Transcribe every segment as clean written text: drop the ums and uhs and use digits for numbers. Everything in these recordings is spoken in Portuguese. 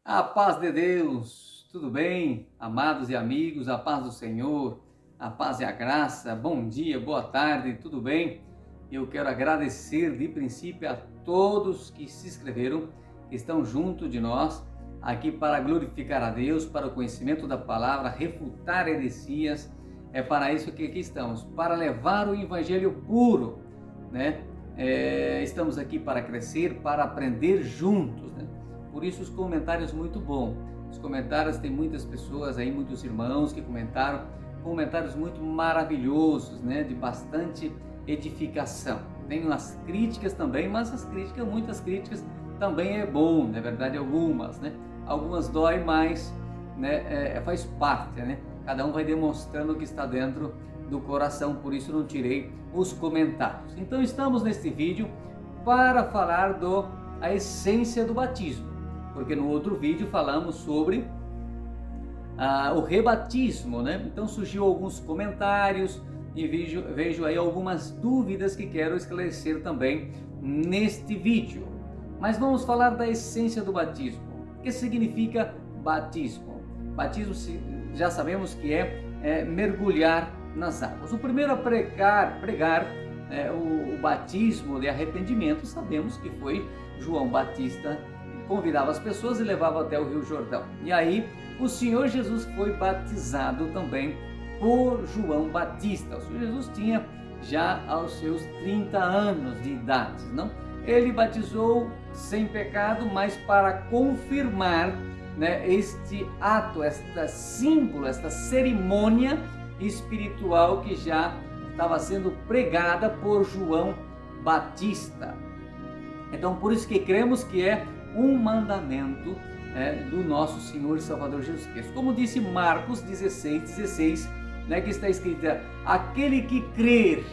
A paz de Deus, tudo bem? Amados e amigos, a paz do Senhor, a paz e a graça, bom dia, boa tarde, tudo bem? Eu quero agradecer de princípio a todos que se inscreveram, que estão junto de nós, aqui para glorificar a Deus, para o conhecimento da palavra, refutar heresias. É para isso que aqui estamos, para levar o evangelho puro, né? Estamos aqui para crescer, para aprender juntos, né? Por isso os comentários muito bons. Os comentários, tem muitas pessoas aí, muitos irmãos que comentaram, comentários muito maravilhosos, né? De bastante edificação. Tem umas críticas também, mas muitas críticas também é bom, na verdade algumas, né? Algumas dói mais, né? Faz parte, né? Cada um vai demonstrando o que está dentro do coração, por isso não tirei os comentários. Então estamos neste vídeo para falar a essência do batismo, porque no outro vídeo falamos sobre o rebatismo, né? Então surgiu alguns comentários e vejo aí algumas dúvidas que quero esclarecer também neste vídeo. Mas vamos falar da essência do batismo. O que significa batismo? Batismo já sabemos que é mergulhar nas águas. O primeiro a pregar o batismo de arrependimento, sabemos que foi João Batista, que convidava as pessoas e levava até o Rio Jordão. E aí o Senhor Jesus foi batizado também por João Batista. O Senhor Jesus tinha já aos seus 30 anos de idade, não? Ele batizou sem pecado, mas para confirmar, né, este ato, este símbolo, esta cerimônia espiritual que já estava sendo pregada por João Batista. Então, por isso que cremos que é um mandamento do nosso Senhor e Salvador Jesus Cristo. Como disse Marcos 16, né, que está escrito: aquele que crer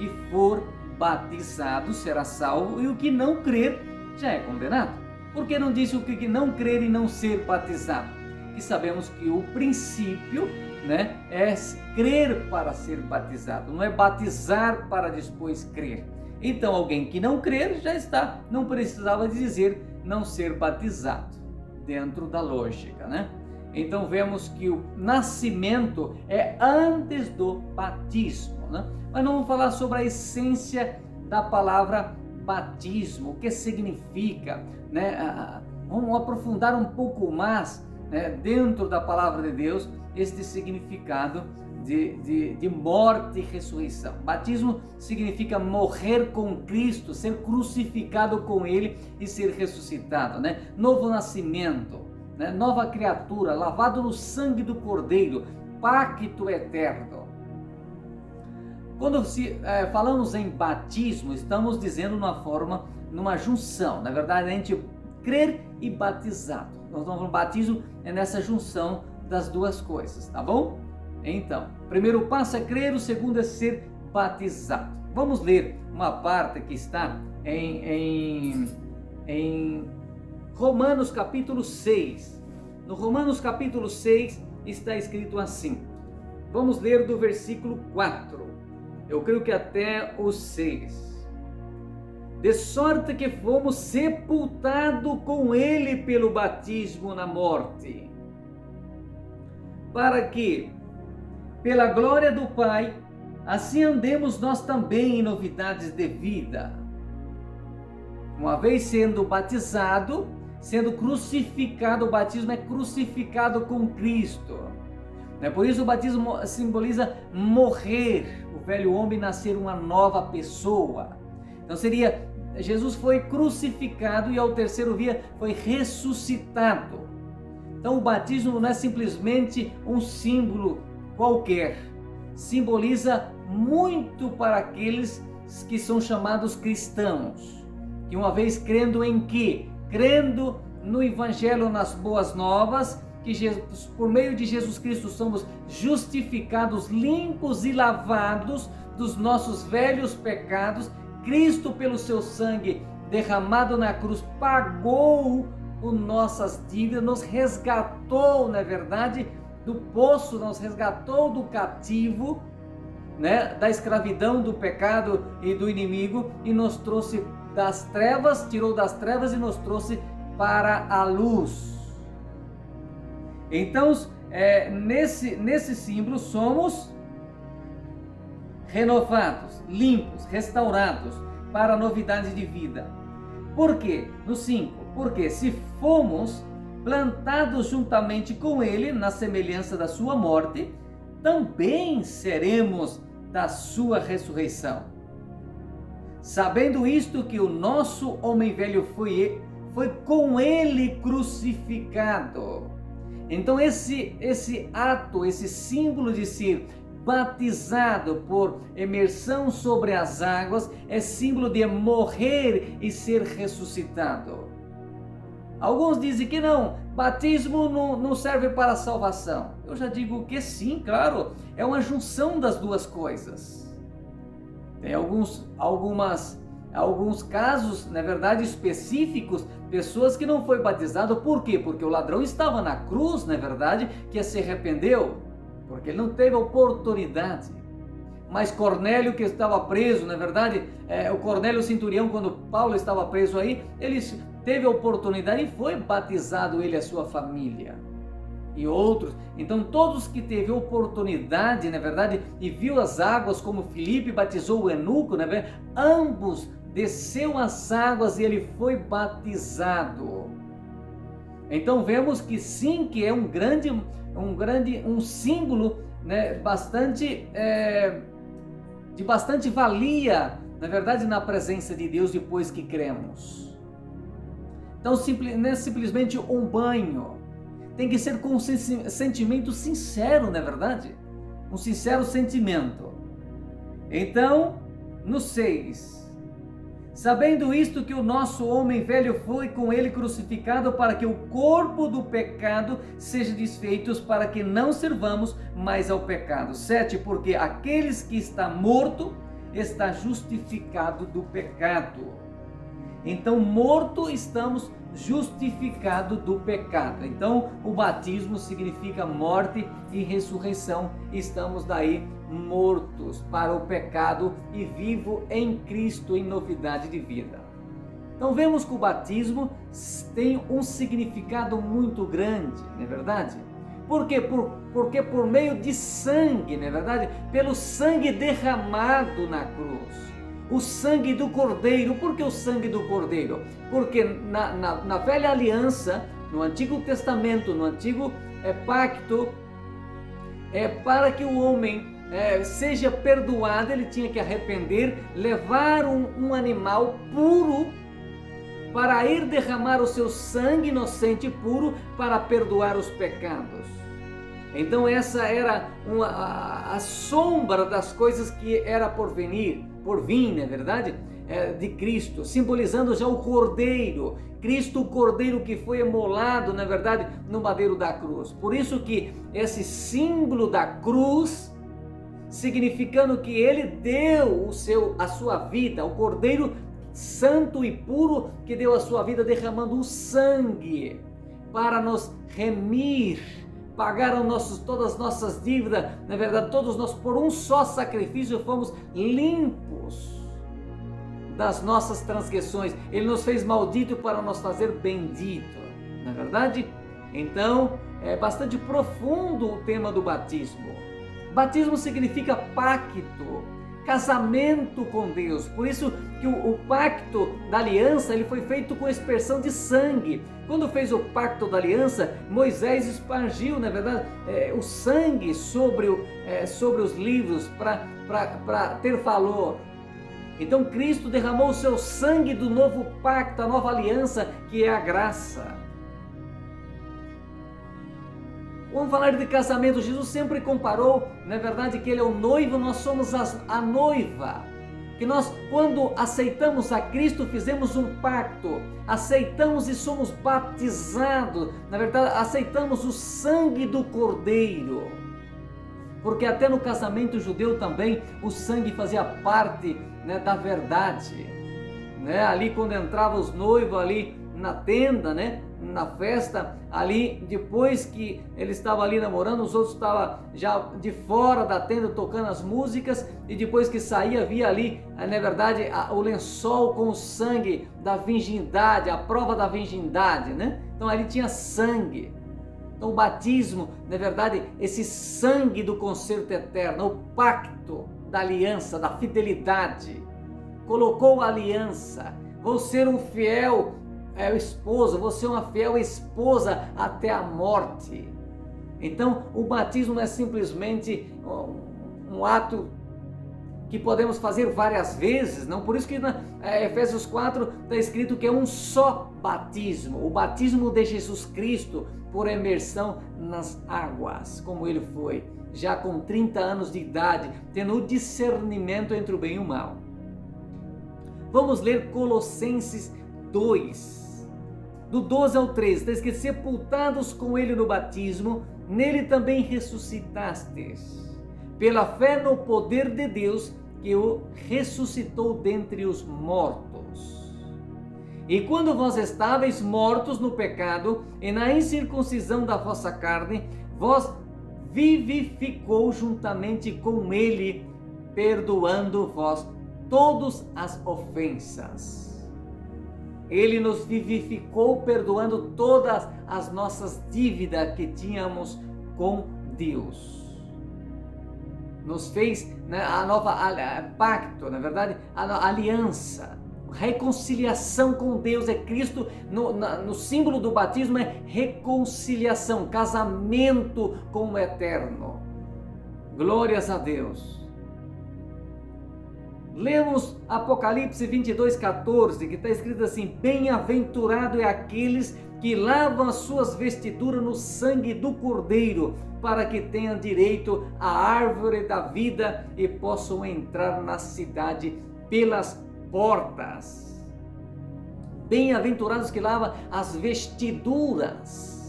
e for batizado será salvo, e o que não crer já é condenado. Por que não disse o que não crer e não ser batizado? E sabemos que o princípio, né, é crer para ser batizado, não é batizar para depois crer. Então alguém que não crer não precisava dizer não ser batizado, dentro da lógica, né? Então vemos que o nascimento é antes do batismo, né? Mas não vamos falar sobre a essência da palavra batismo, o que significa, né? Vamos aprofundar um pouco mais, né, dentro da palavra de Deus, este significado de morte e ressurreição. Batismo significa morrer com Cristo, ser crucificado com Ele e ser ressuscitado, né? Novo nascimento, né? Nova criatura, lavado no sangue do Cordeiro, pacto eterno. Quando falamos em batismo, estamos dizendo numa junção. Na verdade, a gente crer e batizado. Nós estamos falando batismo é nessa junção das duas coisas, tá bom? Então, o primeiro passo é crer, o segundo é ser batizado. Vamos ler uma parte que está em Romanos capítulo 6. No Romanos capítulo 6 está escrito assim. Vamos ler do versículo 4. Eu creio que até o 6. De sorte que fomos sepultados com ele pelo batismo na morte, para que, pela glória do Pai, assim andemos nós também em novidades de vida. Uma vez sendo batizado, sendo crucificado, o batismo é crucificado com Cristo. Por isso o batismo simboliza morrer, o velho homem nascer uma nova pessoa. Então Jesus foi crucificado e ao terceiro dia foi ressuscitado. Então o batismo não é simplesmente um símbolo qualquer, simboliza muito para aqueles que são chamados cristãos, que uma vez crendo em quê? Crendo no Evangelho, nas boas novas, que por meio de Jesus Cristo somos justificados, limpos e lavados dos nossos velhos pecados. Cristo, pelo seu sangue derramado na cruz, pagou as nossas dívidas, nos resgatou, na verdade, do poço, nos resgatou do cativo, né, da escravidão, do pecado e do inimigo, e nos trouxe das trevas, tirou das trevas e nos trouxe para a luz. Então, nesse símbolo somos renovados, limpos, restaurados para a novidade de vida. Por quê? No 5, porque se fomos plantados juntamente com ele na semelhança da sua morte, também seremos da sua ressurreição. Sabendo isto, que o nosso homem velho foi com ele crucificado. Então esse ato, esse símbolo de ser batizado por imersão sobre as águas, é símbolo de morrer e ser ressuscitado. Alguns dizem que não, batismo não serve para a salvação. Eu já digo que sim, claro, é uma junção das duas coisas. Tem alguns casos, na verdade, específicos, pessoas que não foi batizado. Por quê? Porque o ladrão estava na cruz, na verdade, que se arrependeu, porque ele não teve oportunidade. Mas Cornélio, que estava preso, na verdade, o Cornélio centurião, quando Paulo estava preso aí, ele teve a oportunidade e foi batizado, ele e a sua família. E outros, então todos que teve oportunidade, na verdade, e viu as águas, como Filipe batizou o eunuco, na verdade, ambos desceu as águas e ele foi batizado. Então vemos que sim, que é um símbolo, né, de bastante valia, na verdade, na presença de Deus depois que cremos. Então não é simplesmente um banho, tem que ser com um sentimento sincero, não é verdade? Um sincero sentimento. Então, no 6, sabendo isto, que o nosso homem velho foi com ele crucificado, para que o corpo do pecado seja desfeito, para que não servamos mais ao pecado. 7, porque aqueles que está morto, está justificado do pecado. Então, morto estamos justificado do pecado. Então, o batismo significa morte e ressurreição. Estamos daí mortos para o pecado e vivo em Cristo em novidade de vida. Então, vemos que o batismo tem um significado muito grande, não é verdade? Por quê? Porque por meio de sangue, não é verdade? Pelo sangue derramado na cruz. O sangue do Cordeiro. Por que o sangue do Cordeiro? Porque na velha aliança, no Antigo Testamento, no Antigo Pacto, para que o homem seja perdoado, ele tinha que arrepender, levar um animal puro, para ir derramar o seu sangue inocente e puro, para perdoar os pecados. Então essa era a sombra das coisas que era por vir, não é verdade? De Cristo, simbolizando já o Cordeiro. Cristo, o Cordeiro que foi imolado, na verdade, no madeiro da cruz. Por isso que esse símbolo da cruz, significando que ele deu a sua vida, o Cordeiro santo e puro, que deu a sua vida derramando o sangue para nos remir, pagaram todas as nossas dívidas, na verdade, todos nós, por um só sacrifício, fomos limpos das nossas transgressões. Ele nos fez maldito para nos fazer bendito, não é verdade? Então, é bastante profundo o tema do batismo. Batismo significa pacto, casamento com Deus. Por isso que o pacto da aliança, ele foi feito com expressão de sangue. Quando fez o pacto da aliança, Moisés espargiu, na verdade, o sangue sobre os livros para ter valor. Então Cristo derramou o seu sangue do novo pacto, a nova aliança, que é a graça. Vamos falar de casamento. Jesus sempre comparou, na verdade, que ele é o noivo, nós somos a noiva. Que nós, quando aceitamos a Cristo, fizemos um pacto, aceitamos e somos batizados, na verdade, aceitamos o sangue do Cordeiro. Porque até no casamento judeu também, o sangue fazia parte, né, da verdade. Né? Ali quando entravam os noivos ali na tenda, né, na festa, ali depois que ele estava ali namorando, os outros estavam já de fora da tenda tocando as músicas, e depois que saía, via ali, na verdade, o lençol com o sangue da virgindade, a prova da virgindade, né? Então ali tinha sangue. Então o batismo, na verdade, esse sangue do concerto eterno, o pacto da aliança, da fidelidade, colocou a aliança, vou ser um fiel esposo, vou ser uma fiel esposa até a morte. Então o batismo não é simplesmente um ato que podemos fazer várias vezes, não? Por isso que na Efésios 4 está escrito que é um só batismo, o batismo de Jesus Cristo por imersão nas águas, como ele foi, já com 30 anos de idade, tendo o discernimento entre o bem e o mal. Vamos ler Colossenses 2, do 12 ao 13, está escrito: sepultados com ele no batismo, nele também ressuscitastes, pela fé no poder de Deus que o ressuscitou dentre os mortos. E quando vós estáveis mortos no pecado e na incircuncisão da vossa carne, vós vivificou juntamente com ele, perdoando-vos todas as ofensas. Ele nos vivificou, perdoando todas as nossas dívidas que tínhamos com Deus. Nos fez, né, a nova pacto, na verdade, a aliança, reconciliação com Deus. É Cristo, no símbolo do batismo é reconciliação, casamento com o Eterno. Glórias a Deus. Lemos Apocalipse 22:14, que está escrito assim: bem-aventurado é aqueles que lavam as suas vestiduras no sangue do Cordeiro, para que tenham direito à árvore da vida e possam entrar na cidade pelas portas. Bem-aventurados que lavam as vestiduras.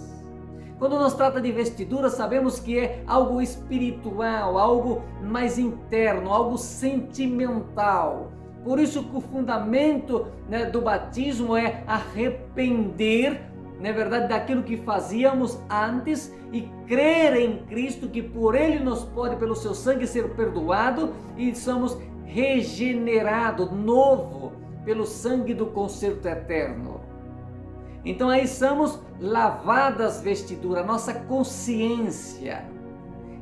Quando nos trata de vestiduras, sabemos que é algo espiritual, algo mais interno, algo sentimental. Por isso que o fundamento, né, do batismo é arrepender, na verdade, daquilo que fazíamos antes e crer em Cristo, que por Ele nos pode, pelo seu sangue, ser perdoado e somos regenerados, novo, pelo sangue do concerto eterno. Então aí somos lavadas vestiduras, nossa consciência.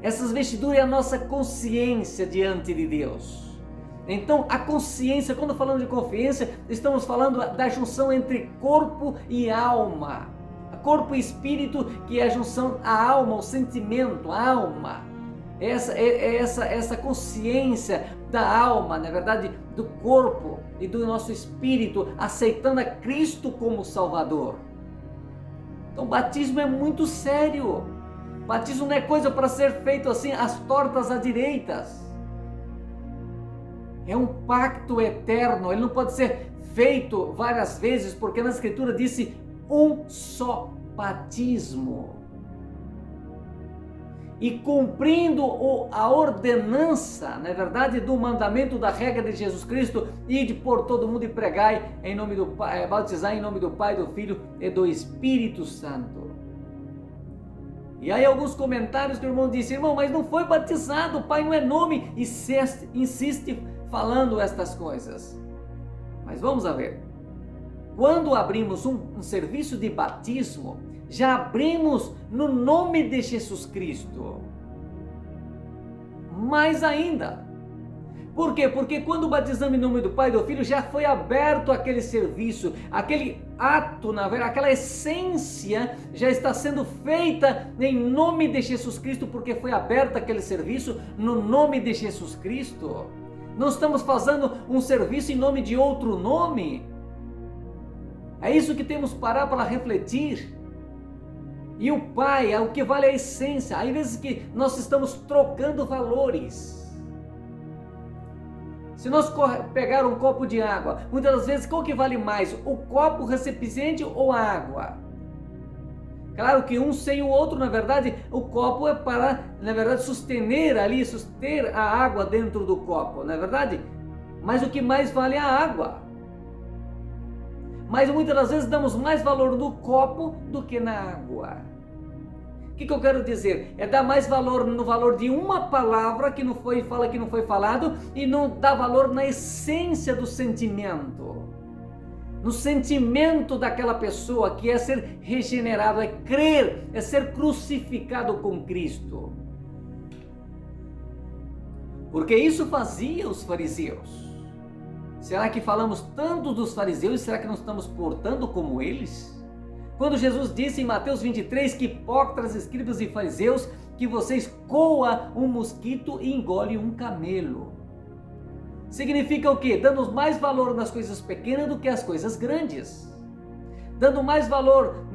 Essas vestiduras é a nossa consciência diante de Deus. Então a consciência, quando falamos de consciência, estamos falando da junção entre corpo e alma. Corpo e espírito, que é a junção, a alma, o sentimento, a alma. Essa consciência da alma, na verdade, do corpo e do nosso espírito, aceitando a Cristo como Salvador. Então o batismo é muito sério. O batismo não é coisa para ser feito assim, às tortas à direitas. É um pacto eterno, ele não pode ser feito várias vezes, porque na Escritura disse um só batismo. E cumprindo a ordenança, na verdade, do mandamento da regra de Jesus Cristo, ide por todo mundo e pregai em nome do Pai, batizar em nome do Pai, do Filho e do Espírito Santo. E aí alguns comentários que o irmão disse: irmão, mas não foi batizado, o Pai não é nome, e insiste falando estas coisas. Mas vamos a ver. Quando abrimos um serviço de batismo, já abrimos no nome de Jesus Cristo. Mais ainda. Por quê? Porque quando batizamos em nome do Pai e do Filho, já foi aberto aquele serviço, aquele ato, na verdade, aquela essência já está sendo feita em nome de Jesus Cristo, porque foi aberto aquele serviço no nome de Jesus Cristo. Não estamos fazendo um serviço em nome de outro nome. É isso que temos que parar para refletir. E o Pai é o que vale a essência. Há vezes que nós estamos trocando valores. Se nós pegar um copo de água, muitas das vezes qual que vale mais? O copo, o recipiente ou a água? Claro que um sem o outro, na verdade, o copo é para, na verdade, suster a água dentro do copo, não é verdade? Mas o que mais vale é a água. Mas muitas das vezes damos mais valor no copo do que na água. O que eu quero dizer? É dar mais valor no valor de uma palavra que não foi falado e não dá valor na essência do sentimento. no sentimento daquela pessoa que é ser regenerado, é crer, é ser crucificado com Cristo. Porque isso fazia os fariseus. Será que falamos tanto dos fariseus e será que não estamos portando como eles? Quando Jesus disse em Mateus 23 que hipócritas, escribas e fariseus, que vocês coam um mosquito e engolem um camelo. Significa o quê? Dando mais valor nas coisas pequenas do que as coisas grandes. Dando mais valor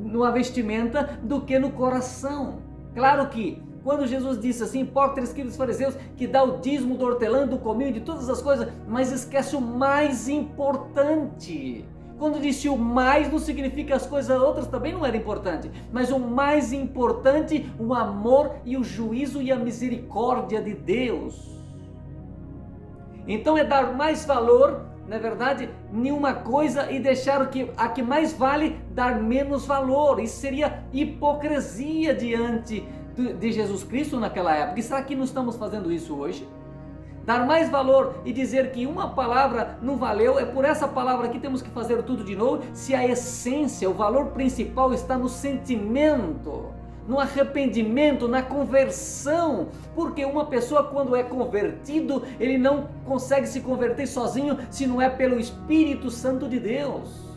numa vestimenta do que no coração. Claro que quando Jesus disse assim, hipócritas, escribas e fariseus, que dá o dízimo do hortelã, do cominho, de todas as coisas, mas esquece o mais importante. Quando disse o mais, não significa que as coisas outras também não eram importantes, mas o mais importante, o amor e o juízo e a misericórdia de Deus. Então é dar mais valor, na verdade, nenhuma coisa e deixar a que mais vale dar menos valor. Isso seria hipocrisia diante de Jesus Cristo naquela época. E será que não estamos fazendo isso hoje? Dar mais valor e dizer que uma palavra não valeu, é por essa palavra que temos que fazer tudo de novo, se a essência, o valor principal está no sentimento, no arrependimento, na conversão, porque uma pessoa quando é convertido, ele não consegue se converter sozinho se não é pelo Espírito Santo de Deus.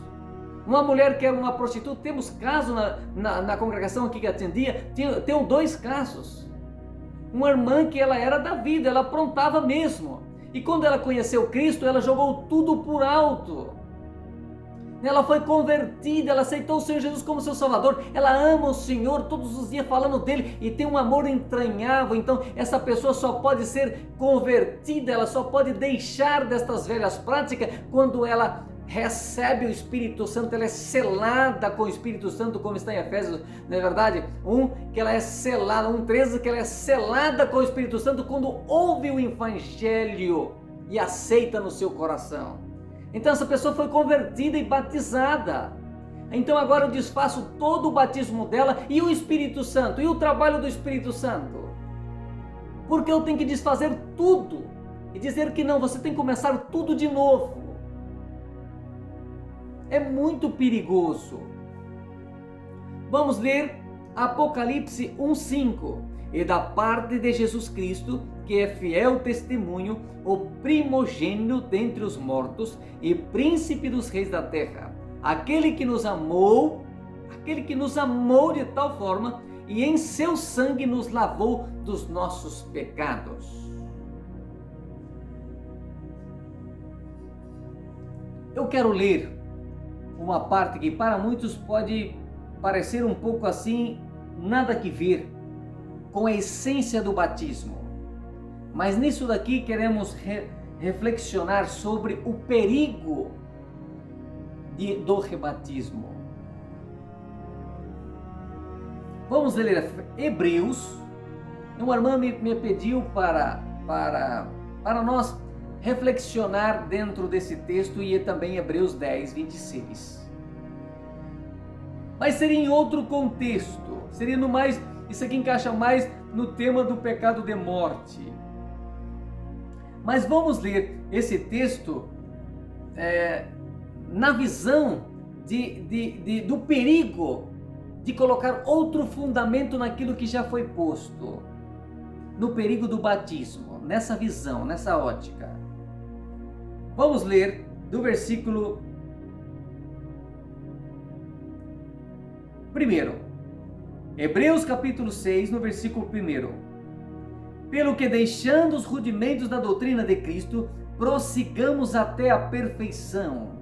Uma mulher que era uma prostituta, temos casos na congregação aqui que atendia, tem 2 casos. Uma irmã que ela era da vida, ela aprontava mesmo. E quando ela conheceu Cristo, ela jogou tudo por alto. Ela foi convertida, ela aceitou o Senhor Jesus como seu Salvador. Ela ama o Senhor todos os dias falando dele e tem um amor entranhável. Então essa pessoa só pode ser convertida, ela só pode deixar destas velhas práticas quando ela recebe o Espírito Santo, ela é selada com o Espírito Santo, como está em Efésios, não é verdade? Que ela é selada, 1:13, que ela é selada com o Espírito Santo quando ouve o Evangelho e aceita no seu coração. Então essa pessoa foi convertida e batizada. Então agora eu desfaço todo o batismo dela e o Espírito Santo, e o trabalho do Espírito Santo. Porque eu tenho que desfazer tudo e dizer que não, você tem que começar tudo de novo. É muito perigoso. Vamos ler Apocalipse 1:5. E da parte de Jesus Cristo, que é fiel testemunho, o primogênito dentre os mortos e príncipe dos reis da terra, aquele que nos amou de tal forma e em seu sangue nos lavou dos nossos pecados. Eu quero ler uma parte que para muitos pode parecer um pouco assim, nada que ver com a essência do batismo. Mas nisso daqui queremos reflexionar sobre o perigo do rebatismo. Vamos ler Hebreus. Uma irmã me pediu para nós reflexionar dentro desse texto e também Hebreus 10:26. Mas seria em outro contexto, seria no mais, isso aqui encaixa mais no tema do pecado de morte. Mas vamos ler esse texto na visão do perigo de colocar outro fundamento naquilo que já foi posto, no perigo do batismo, nessa visão, nessa ótica. Vamos ler do versículo 1. Hebreus capítulo 6, no versículo 1. Pelo que deixando os rudimentos da doutrina de Cristo, prossigamos até a perfeição.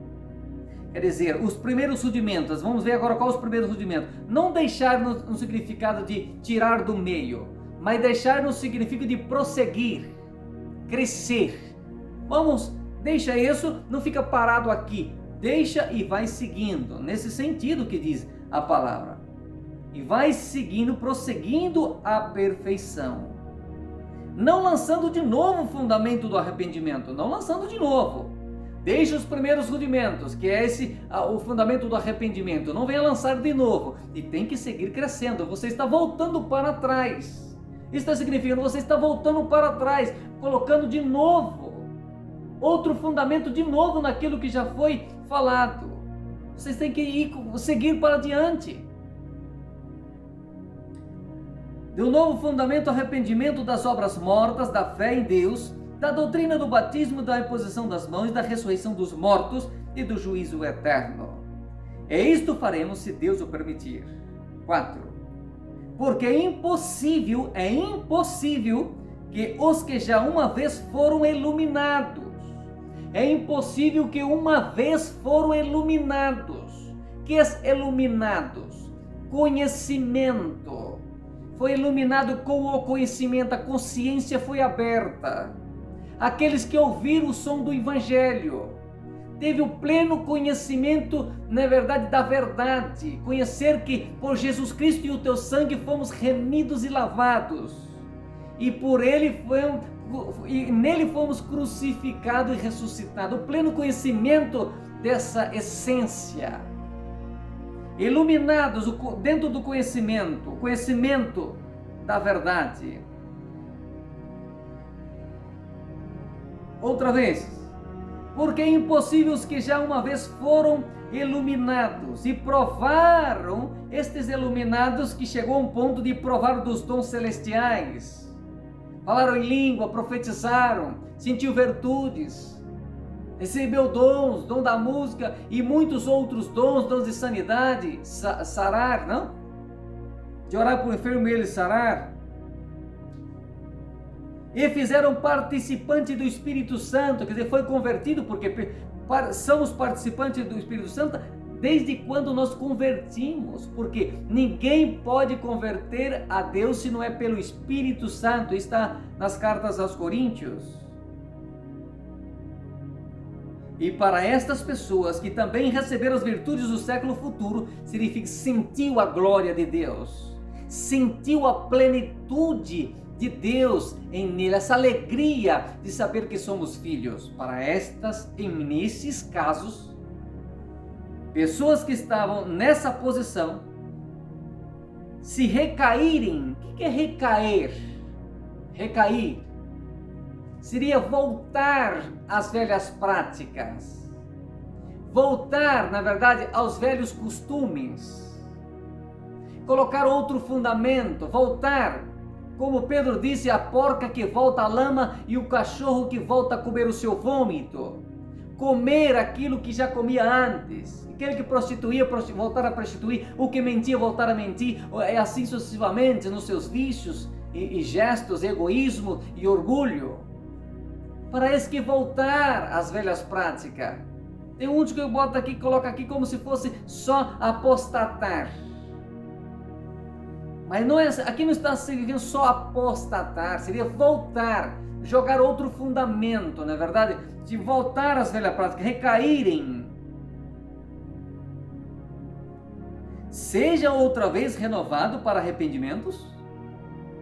Quer dizer, os primeiros rudimentos, vamos ver agora quais os primeiros rudimentos. Não deixar no significado de tirar do meio, mas deixar no significado de prosseguir, crescer. Deixa isso, não fica parado aqui, deixa e vai seguindo, nesse sentido que diz a palavra. E vai seguindo, prosseguindo a perfeição. Não lançando de novo o fundamento do arrependimento, não lançando de novo. Deixa os primeiros rudimentos, que é o fundamento do arrependimento. Não venha lançar de novo. E tem que seguir crescendo. Você está voltando para trás. Isso está significando que você está voltando para trás, colocando de novo outro fundamento de novo naquilo que já foi falado. Vocês têm que seguir para adiante. De um novo fundamento, arrependimento das obras mortas, da fé em Deus, da doutrina do batismo, da imposição das mãos, da ressurreição dos mortos e do juízo eterno. E isto faremos se Deus o permitir. 4. Porque é impossível que os que já uma vez foram iluminados. É impossível que uma vez foram iluminados. Que é iluminados? Conhecimento. Foi iluminado com o conhecimento, a consciência foi aberta. Aqueles que ouviram o som do Evangelho, teve o pleno conhecimento, na verdade, da verdade. Conhecer que por Jesus Cristo e o teu sangue fomos remidos e lavados. E nele fomos crucificados e ressuscitados. O pleno conhecimento dessa essência. Iluminados dentro do conhecimento, o conhecimento da verdade. Outra vez, porque é impossível os que já uma vez foram iluminados e provaram, estes iluminados que chegou a um ponto de provar dos dons celestiais, falaram em língua, profetizaram, sentiu virtudes, recebeu dons, dom da música e muitos outros dons de sanidade, sarar, não? De orar por um enfermo e ele sarar. E fizeram participante do Espírito Santo, quer dizer, foi convertido, porque somos participantes do Espírito Santo desde quando nós convertimos, porque ninguém pode converter a Deus se não é pelo Espírito Santo, está nas cartas aos Coríntios. E para estas pessoas que também receberam as virtudes do século futuro, significa sentiu a glória de Deus, sentiu a plenitude de Deus em nele, essa alegria de saber que somos filhos. Para nesses casos, pessoas que estavam nessa posição, se recaírem, o que é recair? Recair seria voltar às velhas práticas, voltar, na verdade, aos velhos costumes, colocar outro fundamento, voltar, como Pedro disse, a porca que volta à lama e o cachorro que volta a comer o seu vômito, comer aquilo que já comia antes, aquele que prostituía, voltar a prostituir, o que mentia, voltar a mentir, é assim sucessivamente nos seus vícios e gestos, egoísmo e orgulho. Parece que voltar às velhas práticas. Tem uns que eu boto aqui, coloco aqui como se fosse só apostatar. Mas não é, aqui não está significando só apostatar, seria voltar, jogar outro fundamento, não é verdade? De voltar às velhas práticas, recaírem. Seja outra vez renovado para arrependimentos?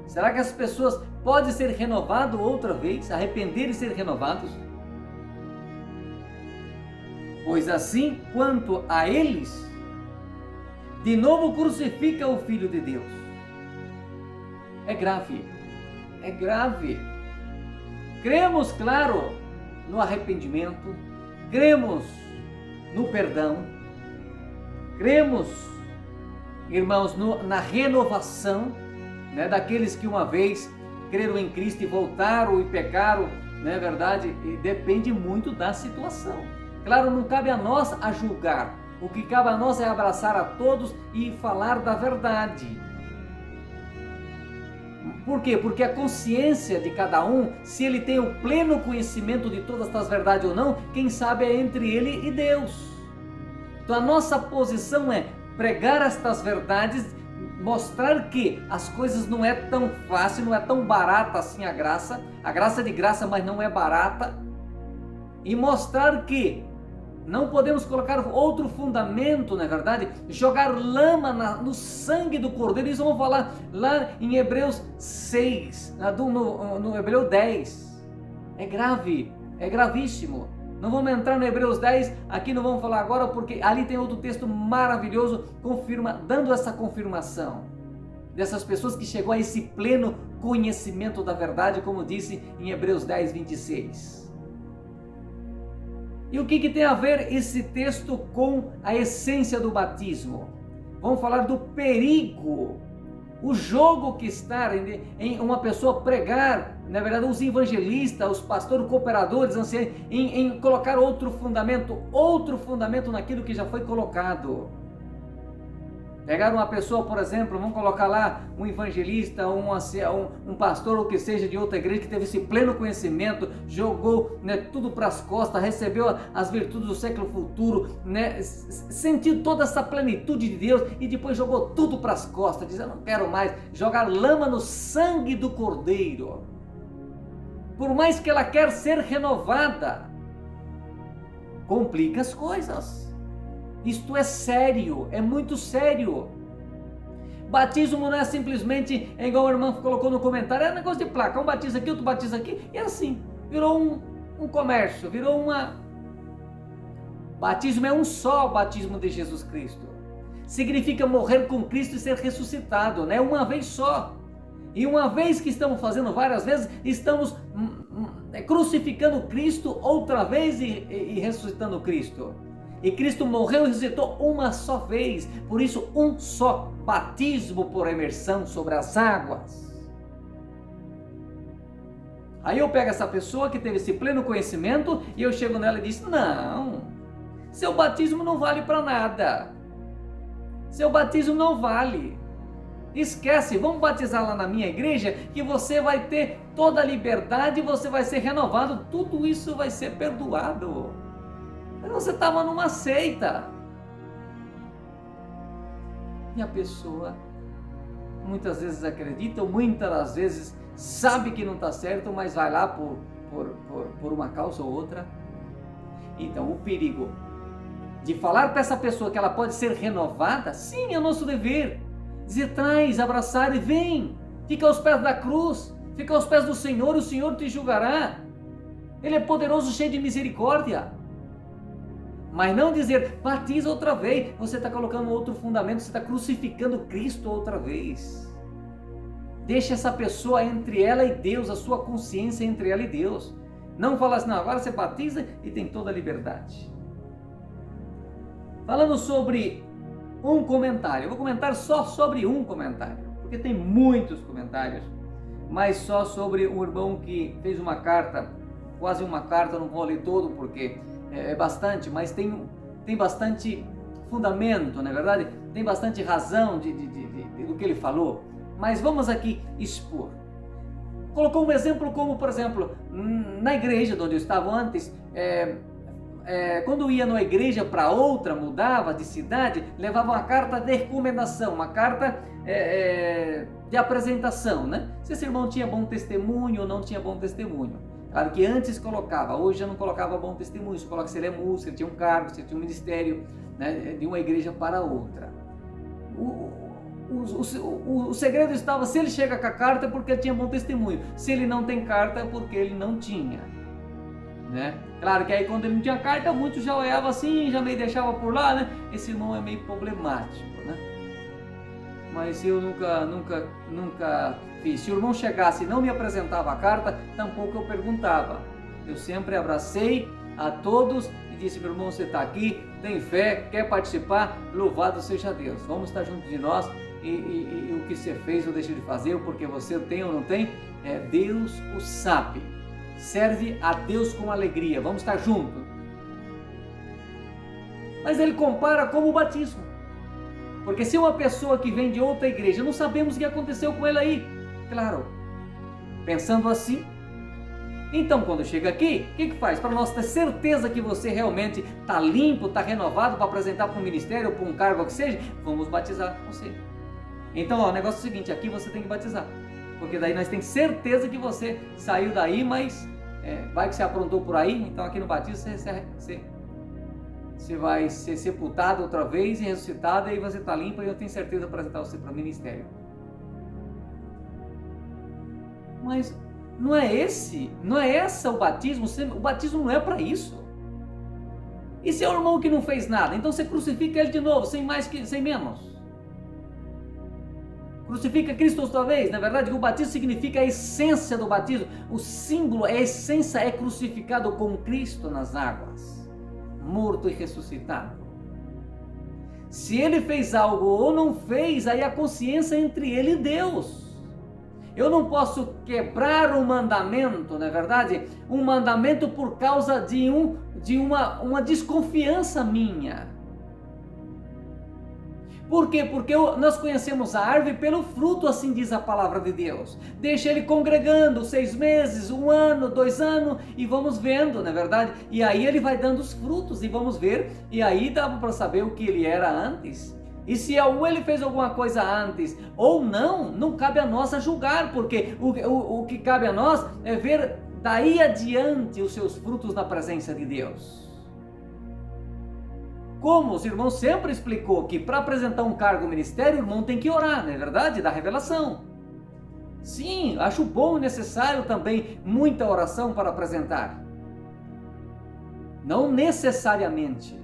Será que as pessoas podem ser renovadas outra vez, arrepender e ser renovados? Pois assim quanto a eles, de novo crucifica o Filho de Deus. É grave, é grave. Cremos, claro, no arrependimento, cremos no perdão, cremos, irmãos, na renovação, né, daqueles que uma vez creram em Cristo e voltaram e pecaram, não é verdade? E depende muito da situação. Claro, não cabe a nós a julgar. O que cabe a nós é abraçar a todos e falar da verdade. Por quê? Porque a consciência de cada um, se ele tem o pleno conhecimento de todas estas verdades ou não, quem sabe é entre ele e Deus. Então a nossa posição é pregar estas verdades, mostrar que as coisas não é tão fácil, não é tão barata assim a graça é de graça, mas não é barata, e mostrar que não podemos colocar outro fundamento, não é verdade? Jogar lama no sangue do Cordeiro. Isso vamos falar lá em Hebreus 6, no Hebreus 10. É grave, é gravíssimo. Não vamos entrar no Hebreus 10, aqui não vamos falar agora, porque ali tem outro texto maravilhoso, dando essa confirmação dessas pessoas que chegou a esse pleno conhecimento da verdade, como disse em Hebreus 10, 26. E o que tem a ver esse texto com a essência do batismo? Vamos falar do perigo, o jogo que está em uma pessoa pregar, na verdade os evangelistas, os pastores, cooperadores, em colocar outro fundamento naquilo que já foi colocado. Pegar uma pessoa, por exemplo, vamos colocar lá um evangelista, um pastor ou que seja de outra igreja que teve esse pleno conhecimento, jogou, né, tudo para as costas, recebeu as virtudes do século futuro, né, sentiu toda essa plenitude de Deus e depois jogou tudo para as costas, dizendo: não quero mais, jogar lama no sangue do Cordeiro. Por mais que ela quer ser renovada, complica as coisas. Isto é sério, é muito sério. Batismo não é simplesmente, igual a irmã colocou no comentário, é um negócio de placa, um batiza aqui, outro batiza aqui, e assim, virou um comércio, virou uma... Batismo é um só, o batismo de Jesus Cristo. Significa morrer com Cristo e ser ressuscitado, né? Uma vez só. E uma vez que estamos fazendo várias vezes, estamos crucificando Cristo outra vez e ressuscitando Cristo. E Cristo morreu e ressuscitou uma só vez, por isso um só batismo por imersão sobre as águas. Aí eu pego essa pessoa que teve esse pleno conhecimento e eu chego nela e digo: não, seu batismo não vale para nada, seu batismo não vale, esquece, vamos batizar lá na minha igreja que você vai ter toda a liberdade, você vai ser renovado, tudo isso vai ser perdoado. Mas você estava numa seita. E a pessoa muitas vezes acredita, ou muitas das vezes sabe que não está certo, mas vai lá por uma causa ou outra. Então o perigo de falar para essa pessoa que ela pode ser renovada, sim, é o nosso dever. Dizer: traz, abraçar e vem, fica aos pés da cruz, fica aos pés do Senhor, o Senhor te julgará. Ele é poderoso, cheio de misericórdia. Mas não dizer: batiza outra vez, você está colocando outro fundamento, você está crucificando Cristo outra vez. Deixa essa pessoa entre ela e Deus, a sua consciência entre ela e Deus. Não fala assim: não, agora você batiza e tem toda a liberdade. Falando sobre um comentário, eu vou comentar só sobre um comentário, porque tem muitos comentários, mas só sobre um irmão que fez uma carta, quase uma carta, não vou ler todo porque é bastante, mas tem bastante fundamento, não é verdade? Tem bastante razão do que ele falou, mas vamos aqui expor. Colocou um exemplo como, por exemplo, na igreja onde eu estava antes, quando ia numa igreja para outra, mudava de cidade, levava uma carta de recomendação, uma carta de apresentação, né? Se esse irmão tinha bom testemunho ou não tinha bom testemunho. Claro que antes colocava, hoje já não colocava bom testemunho, se coloca se ele é músico, se ele tinha um cargo, se ele tinha um ministério, né, de uma igreja para outra. O segredo estava: se ele chega com a carta é porque ele tinha bom testemunho, se ele não tem carta é porque ele não tinha, né? Claro que aí quando ele não tinha carta, muitos já olhavam assim, já meio deixava por lá, né? Esse irmão é meio problemático, né? Mas eu nunca fiz. Se o irmão chegasse e não me apresentava a carta, tampouco eu perguntava. Eu sempre abracei a todos e disse: meu irmão, você está aqui, tem fé, quer participar, louvado seja Deus. Vamos estar junto de nós e o que você fez ou deixou de fazer, ou porque você tem ou não tem, Deus o sabe. Serve a Deus com alegria, vamos estar juntos. Mas ele compara como o batismo. Porque se uma pessoa que vem de outra igreja, não sabemos o que aconteceu com ele aí. Claro, pensando assim, então quando chega aqui, o que faz? Para nós ter certeza que você realmente está limpo, está renovado para apresentar para um ministério, para um cargo que seja, vamos batizar você. Então o negócio é o seguinte: aqui você tem que batizar, porque daí nós temos certeza que você saiu daí, mas vai que você aprontou por aí, então aqui no batismo você vai ser sepultado outra vez e ressuscitado, e aí você está limpo e eu tenho certeza de apresentar você para o ministério. Mas não é essa o batismo, o batismo não é para isso. E se é o irmão que não fez nada, então você crucifica ele de novo, sem menos. Crucifica Cristo outra vez. Na verdade, o batismo significa a essência do batismo, o símbolo, a essência é crucificado com Cristo nas águas. morto e ressuscitado. Se ele fez algo ou não fez, aí a consciência é entre ele e Deus. Eu não posso quebrar um mandamento, não é verdade? Um mandamento por causa de uma desconfiança minha. Por quê? Porque nós conhecemos a árvore pelo fruto, assim diz a palavra de Deus. Deixa ele congregando 6 meses, 1 ano, 2 anos, e vamos vendo, não é verdade? E aí ele vai dando os frutos, e vamos ver, e aí dá para saber o que ele era antes. E se ele fez alguma coisa antes ou não cabe a nós a julgar, porque o que cabe a nós é ver daí adiante os seus frutos na presença de Deus. Como os irmãos sempre explicou que para apresentar um cargo ministério, o irmão tem que orar, não é verdade? Da revelação. Sim, acho bom e necessário também muita oração para apresentar. Não necessariamente.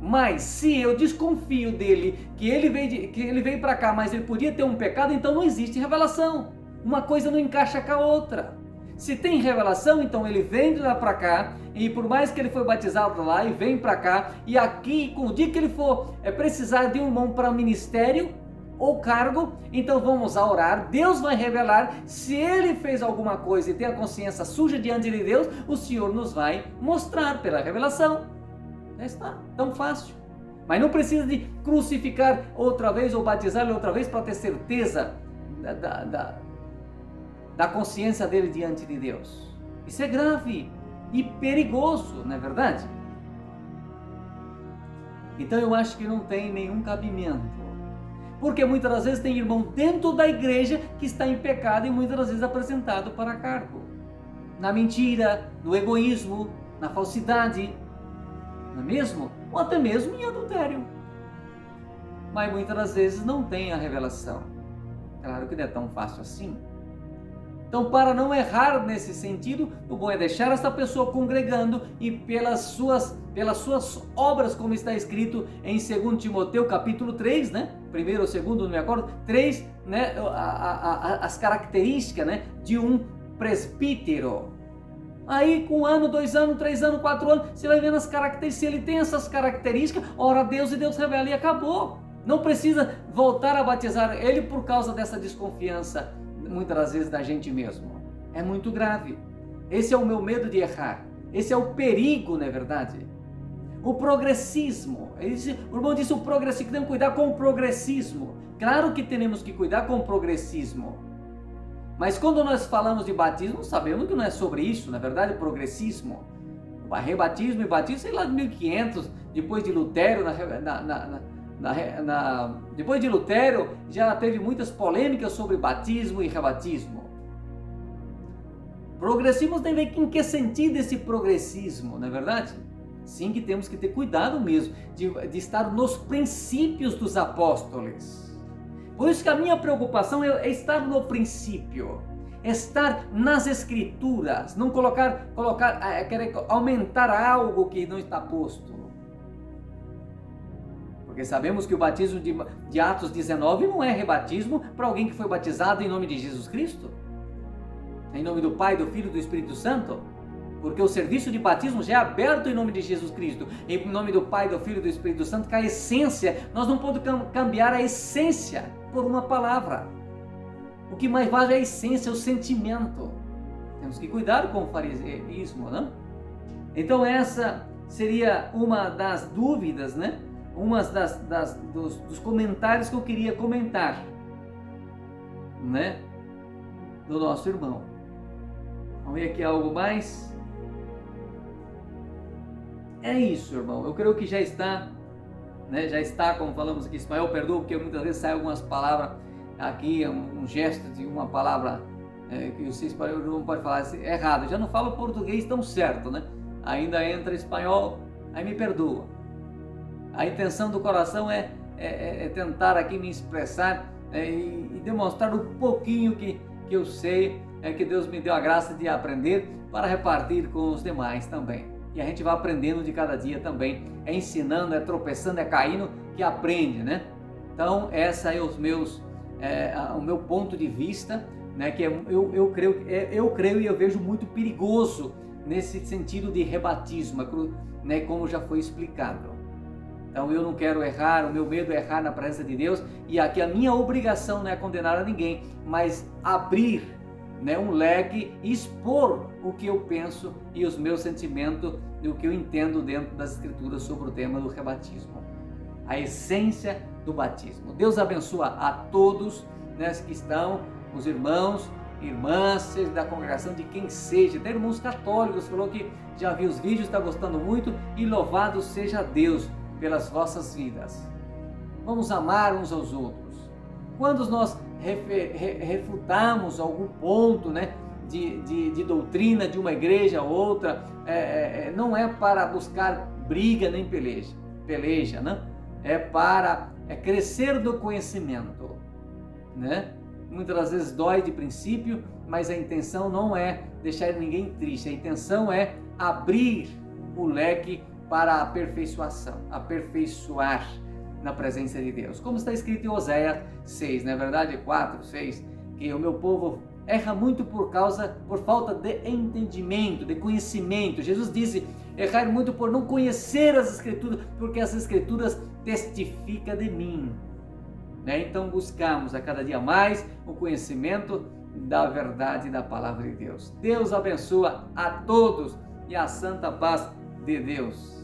Mas se eu desconfio dele, que ele veio para cá, mas ele podia ter um pecado, então não existe revelação. Uma coisa não encaixa com a outra. Se tem revelação, então ele vem de lá para cá, e por mais que ele foi batizado lá e vem para cá, e aqui, com o dia que ele for precisar de um irmão para ministério ou cargo, então vamos a orar, Deus vai revelar. Se ele fez alguma coisa e tem a consciência suja diante de Deus, o Senhor nos vai mostrar pela revelação. Já está, tão fácil. Mas não precisa de crucificar outra vez ou batizar outra vez para ter certeza da consciência dele diante de Deus. Isso é grave e perigoso, não é verdade? Então eu acho que não tem nenhum cabimento. Porque muitas das vezes tem irmão dentro da igreja que está em pecado e muitas das vezes apresentado para cargo. Na mentira, no egoísmo, na falsidade, não é mesmo? Ou até mesmo em adultério. Mas muitas das vezes não tem a revelação. Claro que não é tão fácil assim. Então, para não errar nesse sentido, o bom é deixar essa pessoa congregando e pelas suas obras, como está escrito em 2 Timoteu capítulo 3, né? Primeiro ou segundo, não me acordo, 3, né? As características, né? De um presbítero. Aí com 1 ano, 2 anos, 3 anos, 4 anos, você vai vendo as características. Se ele tem essas características, ora a Deus e Deus revela e acabou. Não precisa voltar a batizar ele por causa dessa desconfiança, muitas das vezes da gente mesmo. É muito grave. Esse é o meu medo de errar. Esse é o perigo, não é verdade? O progressismo. O irmão disse o progressismo, temos que cuidar com o progressismo. Claro que temos que cuidar com o progressismo. Mas quando nós falamos de batismo, sabemos que não é sobre isso, na verdade, progressismo. Rebatismo e batismo, sei lá, de 1500, depois de Lutero, depois de Lutero, já teve muitas polêmicas sobre batismo e rebatismo. Progressismo tem a ver em que sentido esse progressismo, não é verdade? Sim, que temos que ter cuidado mesmo de estar nos princípios dos apóstolos. Por isso que a minha preocupação é estar no princípio, estar nas escrituras, não querer aumentar algo que não está posto. Porque sabemos que o batismo de Atos 19 não é rebatismo para alguém que foi batizado em nome de Jesus Cristo, em nome do Pai, do Filho e do Espírito Santo. Porque o serviço de batismo já é aberto em nome de Jesus Cristo, em nome do Pai, do Filho e do Espírito Santo, que a essência, nós não podemos cambiar a essência por uma palavra. O que mais vale é a essência, o sentimento. Temos que cuidar com o fariseísmo, não? Então essa seria uma das dúvidas, né? Uma dos comentários que eu queria comentar, né? Do nosso irmão. Vamos ver aqui algo mais. É isso, irmão. Eu creio que já está, né? Já está, como falamos aqui, Ismael, perdoa, porque muitas vezes saem algumas palavras aqui, um gesto de uma palavra que o espanhol não pode falar assim, errado. Eu já não falo português tão certo, né? Ainda entra espanhol, aí me perdoa. A intenção do coração é tentar aqui me expressar e demonstrar um pouquinho que eu sei, que Deus me deu a graça de aprender para repartir com os demais também. E a gente vai aprendendo de cada dia também, ensinando, tropeçando, caindo, que aprende, né? Então, essa é o meu ponto de vista, né? Que eu creio e eu vejo muito perigoso nesse sentido de rebatismo, né, como já foi explicado. Então eu não quero errar, o meu medo é errar na presença de Deus, e aqui a minha obrigação não é condenar a ninguém, mas abrir, né, um leque e expor o que eu penso e os meus sentimentos e o que eu entendo dentro das Escrituras sobre o tema do rebatismo, a essência do batismo. Deus abençoa a todos, né, que estão, os irmãos, irmãs, seja da congregação, de quem seja, até irmãos católicos, falou que já viu os vídeos, está gostando muito, e louvado seja Deus pelas vossas vidas. Vamos amar uns aos outros. Quando nós refutamos algum ponto, né, de doutrina de uma igreja ou outra, não é para buscar briga nem peleja, né? É para crescer do conhecimento, né? Muitas das vezes dói de princípio, mas a intenção não é deixar ninguém triste, a intenção é abrir o leque para a aperfeiçoação, aperfeiçoar na presença de Deus. Como está escrito em Oséias 6, não é verdade? 4, 6, que o meu povo erra muito por falta de entendimento, de conhecimento. Jesus disse, errar muito por não conhecer as Escrituras, porque as Escrituras testificam de mim. Né? Então buscamos a cada dia mais o conhecimento da verdade da palavra de Deus. Deus abençoa a todos e a santa paz de Deus.